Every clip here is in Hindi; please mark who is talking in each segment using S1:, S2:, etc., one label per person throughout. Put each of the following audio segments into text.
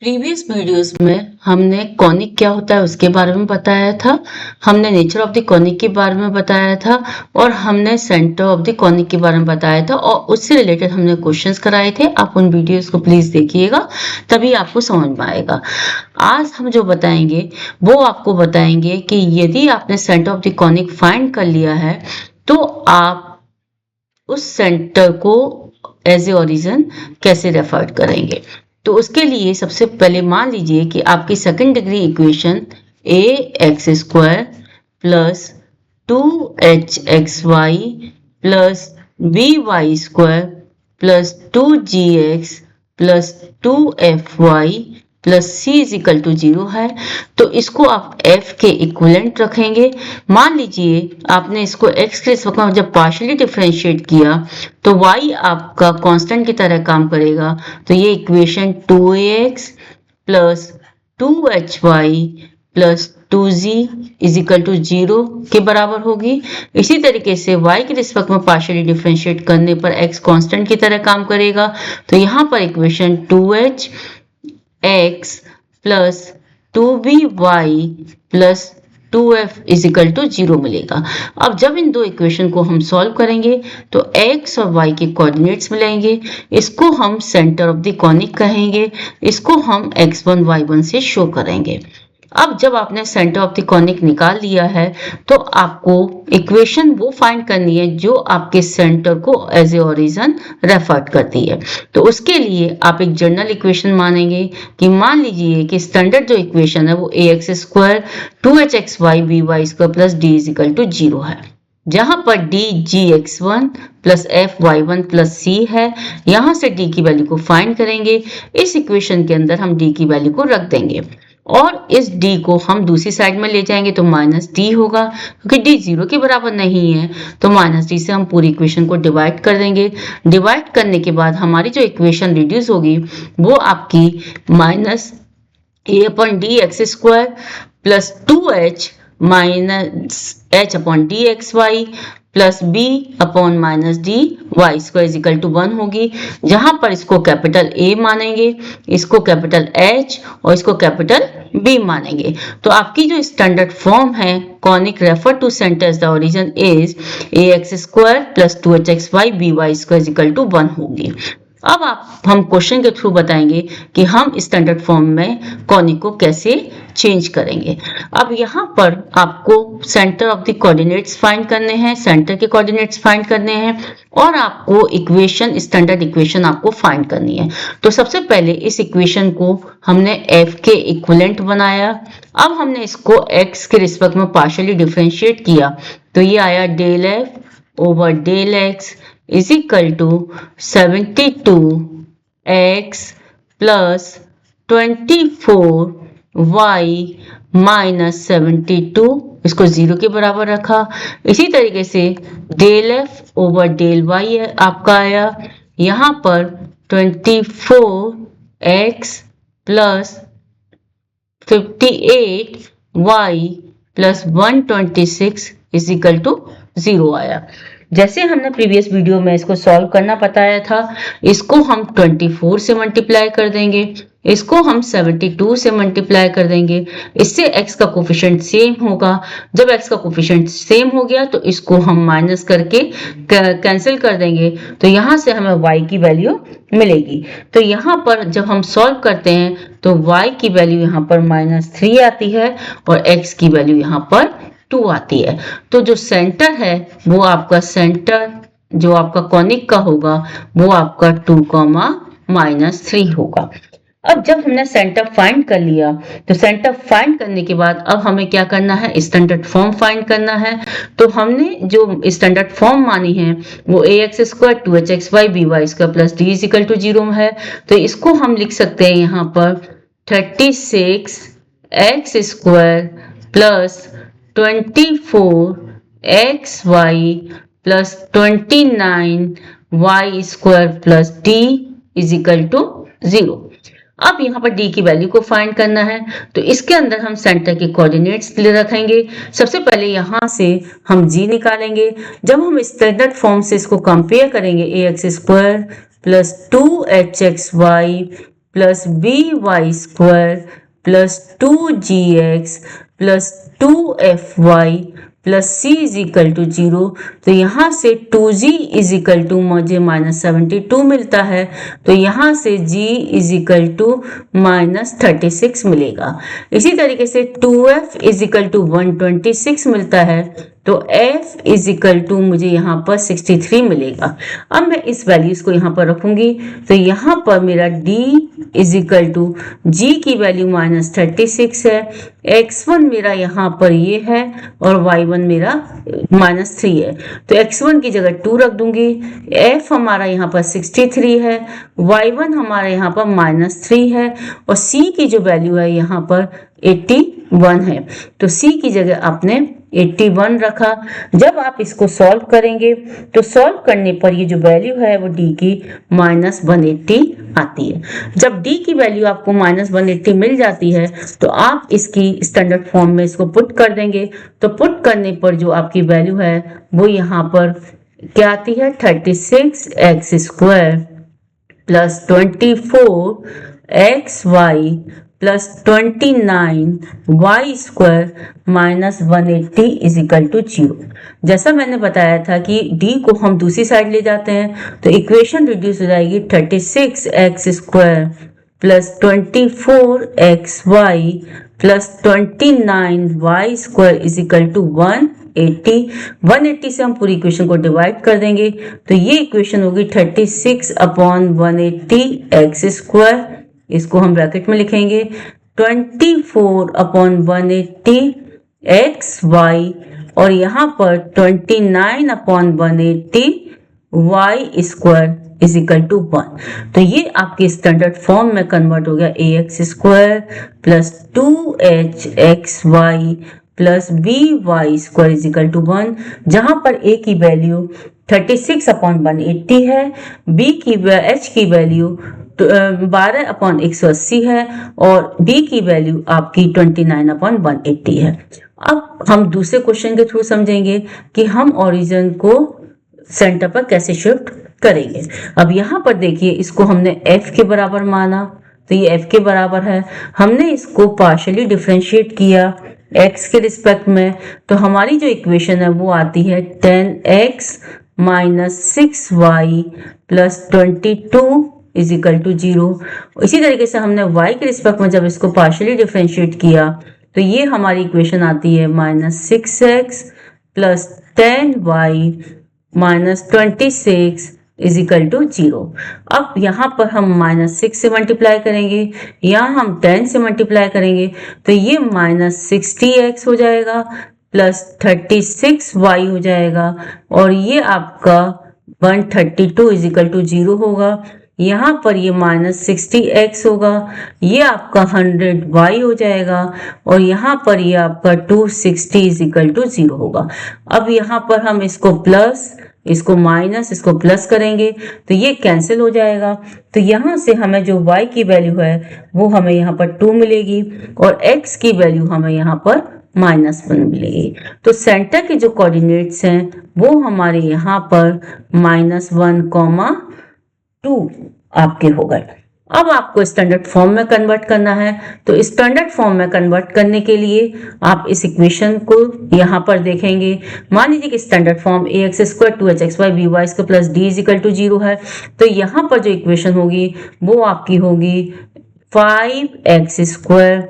S1: प्रीवियस वीडियोस में हमने कॉनिक क्या होता है उसके बारे में बताया था। हमने नेचर ऑफ द कॉनिक के बारे में बताया था और हमने सेंटर ऑफ द कॉनिक के बारे में बताया था और उससे रिलेटेड हमने क्वेश्चंस कराए थे। आप उन वीडियोस को प्लीज देखिएगा, तभी आपको समझ में आएगा। आज हम जो बताएंगे वो आपको बताएंगे कि यदि आपने centre of the conic find कर लिया है तो आप उस सेंटर को एज ए ओरिजिन कैसे रेफर करेंगे। तो उसके लिए सबसे पहले मान लीजिए कि आपकी second degree equation a x square plus 2hxy plus by square plus 2gx plus 2fy plus c is equal to 0 है। तो इसको आप f के इक्विवेलेंट रखेंगे। मान लीजिए आपने इसको x के इस वक्त जब पार्शियली डिफरेंशिएट किया तो y आपका कांस्टेंट की तरह काम करेगा। तो ये equation 2ax plus 2hy plus 2z is equal to 0 के बराबर होगी। इसी तरीके से y के रिस्पेक्ट में पार्शियली डिफरेंशिएट करने पर x कांस्टेंट की तरह काम करेगा। तो यहाँ पर equation 2h x plus 2by plus 2f is equal to 0 मिलेगा। अब जब इन दो इक्वेशन को हम सॉल्व करेंगे तो x और y के कोऑर्डिनेट्स मिलेंगे। इसको हम सेंटर ऑफ द कॉनिक कहेंगे। इसको हम x1 y1 से शो करेंगे। अब जब आपने सेंटर ऑफ द कॉनिक निकाल लिया है तो आपको इक्वेशन वो फाइंड करनी है जो आपके सेंटर को एज ए ओरिजिन रेफर करती है। तो उसके लिए आप एक जनरल इक्वेशन मानेंगे कि मान लीजिए कि स्टैंडर्ड जो इक्वेशन है वो ax square 2hxy by square plus d is equal to 0 है, जहां पर d gx1 plus fy1 plus c है। यहां से d की वैल्यू को फाइंड करेंगे। इस इक्वेशन के अंदर हम d की वैल्यू को रख देंगे और इस d को हम दूसरी साइड में ले जाएंगे तो माइनस d होगा, क्योंकि d 0 के बराबर नहीं है। तो माइनस d से हम पूरी इक्वेशन को डिवाइड कर देंगे। डिवाइड करने के बाद हमारी जो इक्वेशन रिड्यूस होगी वो आपकी minus a upon d x square plus 2h minus h upon d x y plus b upon minus d y square is equal to 1 होगी, जहां पर इसको कैपिटल A मानेंगे, इसको कैपिटल H और इसको कैपिटल B मानेंगे। तो आपकी जो स्टैंडर्ड फॉर्म है conic refer to centre as the origin is ax square plus 2hxy by square is equal to 1 होगी। अब हम क्वेश्चन के थ्रू बताएंगे कि हम स्टैंडर्ड फॉर्म में कॉनिक को कैसे चेंज करेंगे। अब यहाँ पर आपको centre of the coordinates find करने हैं, सेंटर के कोऑर्डिनेट्स फाइंड करने हैं और आपको इक्वेशन स्टैंडर्ड इक्वेशन आपको फाइंड करनी है। तो सबसे पहले इस इक्वेशन को हमने f के इक्विवेलेंट बनाया। अब हमने इसको x के रिस्पेक्ट में पार्शियली डिफरेंशिएट किया तो ये आया del f over del x is equal to 72x plus 24y minus 72, इसको 0 के बराबर रखा। इसी तरीके से del f over del y आपका आया यहाँ पर 24x plus 58y plus 126 is equal to 0 आया। जैसे हमने प्रीवियस वीडियो में इसको सॉल्व करना बताया था, इसको हम 24 से मल्टीप्लाई कर देंगे, इसको हम 72 से मल्टीप्लाई कर देंगे। इससे x का कोफिशिएंट सेम होगा। जब x का कोफिशिएंट सेम हो गया तो इसको हम माइनस करके कैंसिल कर देंगे तो यहाँ से हमें y की वैल्यू मिलेगी। तो यहाँ पर जब हम सॉल्व करते हैं तो y की वैल्यू यहाँ पर -3 आती है और x की वैल्यू यहाँ पर 2 आती है। तो जो सेंटर है वो आपका सेंटर जो आपका कॉनिक का होगा वो आपका 2,-3 होगा। अब जब हमने सेंटर फाइंड कर लिया तो सेंटर फाइंड करने के बाद अब हमें क्या करना है, स्टैंडर्ड फॉर्म फाइंड करना है। तो हमने जो स्टैंडर्ड फॉर्म मानी है वो ax square 2hxy by square plus d is equal to 0 है। तो इसको हम लिख सकते हैं यहाँ पर 36x square plus 24xy plus 29y square plus d is equal to 0। अब यहाँ पर d की वैल्यू को फाइंड करना है तो इसके अंदर हम सेंटर के कोऑर्डिनेट्स रखेंगे। सबसे पहले यहाँ से हम g निकालेंगे। जब हम स्टैंडर्ड फॉर्म से इसको कंपेयर करेंगे ax square plus 2hxy plus by² plus 2gx plus 2fy plus c is equal to 0। तो यहाँ से 2g इज इक्वल टू मुझे -72 मिलता है, तो यहाँ से g इज इक्वल टू -36 मिलेगा। इसी तरीके से 2f इज इक्वल टू 126 मिलता है, तो f इज इक्वल टू मुझे यहाँ पर 63 मिलेगा। अब मैं इस वैल्यूज को यहाँ पर रखूंगी, तो यहाँ पर मेरा d is equal to g की वैल्यू -36 है, x1 मेरा यहाँ पर ये है और y1 मेरा -3 है, तो x1 की जगह 2 रख दूंगी, f हमारा यहाँ पर 63 है, y1 हमारा यहाँ पर -3 है और c की जो वैल्यू है यहाँ पर 81 है, तो c की जगह आपने 81 रखा। जब आप इसको सॉल्व करेंगे तो सॉल्व करने पर ये जो वैल्यू है वो d की -180 आती है। जब d की वैल्यू आपको -180 मिल जाती है तो आप इसकी स्टैंडर्ड फॉर्म में इसको पुट कर देंगे, तो पुट करने पर जो आपकी वैल्यू है वो यहाँ पर क्या आती है, 36x² plus 24xy plus 29y² -180 is equal to 0। जैसा मैंने बताया था कि d को हम दूसरी साइड ले जाते हैं तो इक्वेशन रिड्यूस हो जाएगी 36x² plus 24xy plus 29y² is equal to 180। 180 से हम पूरी इक्वेशन को डिवाइड कर देंगे तो ये इक्वेशन होगी 36/180x², इसको हम ब्रैकेट में लिखेंगे 24/180xy और यहाँ पर 29/180y² इज इक्वल टू 1। तो ये आपके स्टैंडर्ड फॉर्म में कन्वर्ट हो गया ax² plus 2hxy plus by² is equal to 1, जहां पर a की वैल्यू 36/180 है, h की वैल्यू 12/180 है और b की वैल्यू आपकी 29/180 है। अब हम दूसरे क्वेश्चन के थ्रू समझेंगे कि हम ओरिजिन को सेंटर पर कैसे शिफ्ट करेंगे। अब यहाँ पर देखिए, इसको हमने f के बराबर माना, तो ये f के बराबर है, हमने इसको पार्शियली डिफरेंशिएट किया x के रिस्पेक्ट में, तो हमारी जो इक्वेशन है वो आती है 10x - 6y plus 22 is equal to 0। इसी तरीके से हमने y के रिस्पेक्ट में जब इसको पार्शियली डिफरेंशिएट किया तो ये हमारी इक्वेशन आती है -6x plus 10y minus 26 is equal to 0। अब यहाँ पर हम -6 से मल्टीप्लाई करेंगे, यहाँ हम 10 से मल्टीप्लाई करेंगे, तो ये -60x हो जाएगा प्लस 36y हो जाएगा और ये आपका 132 इज इक्वल टू 0 होगा। यहाँ पर ये -60x होगा, ये आपका 100y हो जाएगा और यहाँ पर ये आपका 260 इज इक्वल टू 0 होगा। अब यहाँ पर हम इसको प्लस, इसको माइनस, इसको प्लस करेंगे तो ये कैंसिल हो जाएगा, तो यहाँ से हमें जो y की वैल्यू है वो हमें यहाँ पर 2 मिलेगी और x की वैल्यू हमें यहाँ पर -1 मिलेगी। तो सेंटर के जो कोऑर्डिनेट्स हैं वो हमारे यहाँ पर -1,2 आपके हो गए। अब आपको स्टैंडर्ड फॉर्म में कन्वर्ट करना है, तो स्टैंडर्ड फॉर्म में कन्वर्ट करने के लिए आप इस इक्वेशन को यहाँ पर देखेंगे। मान लीजिए कि standard form ax² 2hxy by² plus d is equal to 0 है, तो यहाँ पर जो इक्वेशन होगी वो आपकी होगी 5x²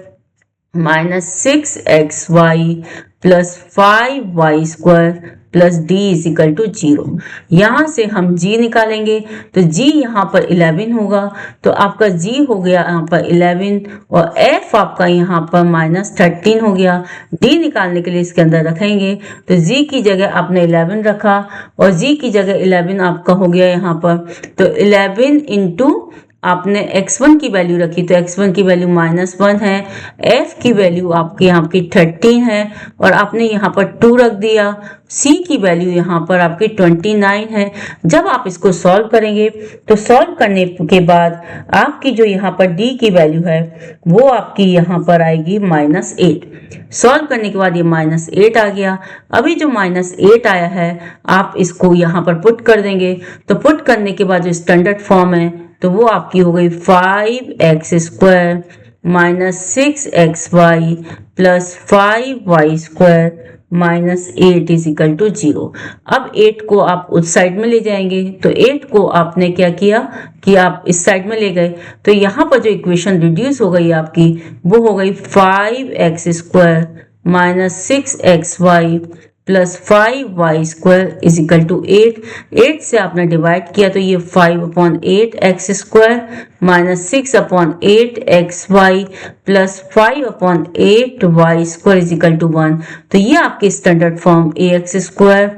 S1: minus 6xy plus 5y² plus d is equal to 0। यहाँ से हम g निकालेंगे तो g यहाँ पर 11 होगा, तो आपका g हो गया यहाँ पर 11 और f आपका यहाँ पर -13 हो गया। d निकालने के लिए इसके अंदर रखेंगे तो g की जगह आपने 11 रखा और g की जगह 11 आपका हो गया यहाँ पर, तो 11 इंटू आपने x1 की वैल्यू रखी तो x1 की वैल्यू -1 है, f की वैल्यू आपकी यहाँ की 13 है और आपने यहाँ पर 2 रख दिया, c की वैल्यू यहाँ पर आपकी 29 है। जब आप इसको सॉल्व करेंगे तो सॉल्व करने के बाद आपकी जो यहाँ पर d की वैल्यू है वो आपकी यहाँ पर आएगी -8। सॉल्व करने के बाद ये -8 आ गया। अभी जो -8 आया है आप इसको यहाँ पर पुट कर देंगे, तो पुट करने के बाद जो स्टैंडर्ड फॉर्म है तो वो आपकी हो गई 5x² minus 6xy plus 5y² minus 8 is equal to 0। अब 8 को आप उस साइड में ले जाएंगे, तो 8 को आपने क्या किया कि आप इस साइड में ले गए, तो यहाँ पर जो इक्वेशन रिड्यूस हो गई आपकी वो हो गई 5x² minus 6xy plus 5y² is equal to 8। 8 से आपने डिवाइड किया तो ये 5/8x² minus 6/8xy plus 5/8y² is equal to 1। तो ये आपकी standard form ax²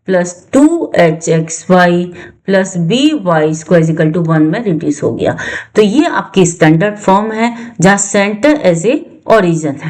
S1: plus 2hxy plus by² is equal to 1 में रिड्यूस हो गया। तो ये आपकी स्टैंडर्ड फॉर्म है जहां सेंटर एज ए ओरिजिन है।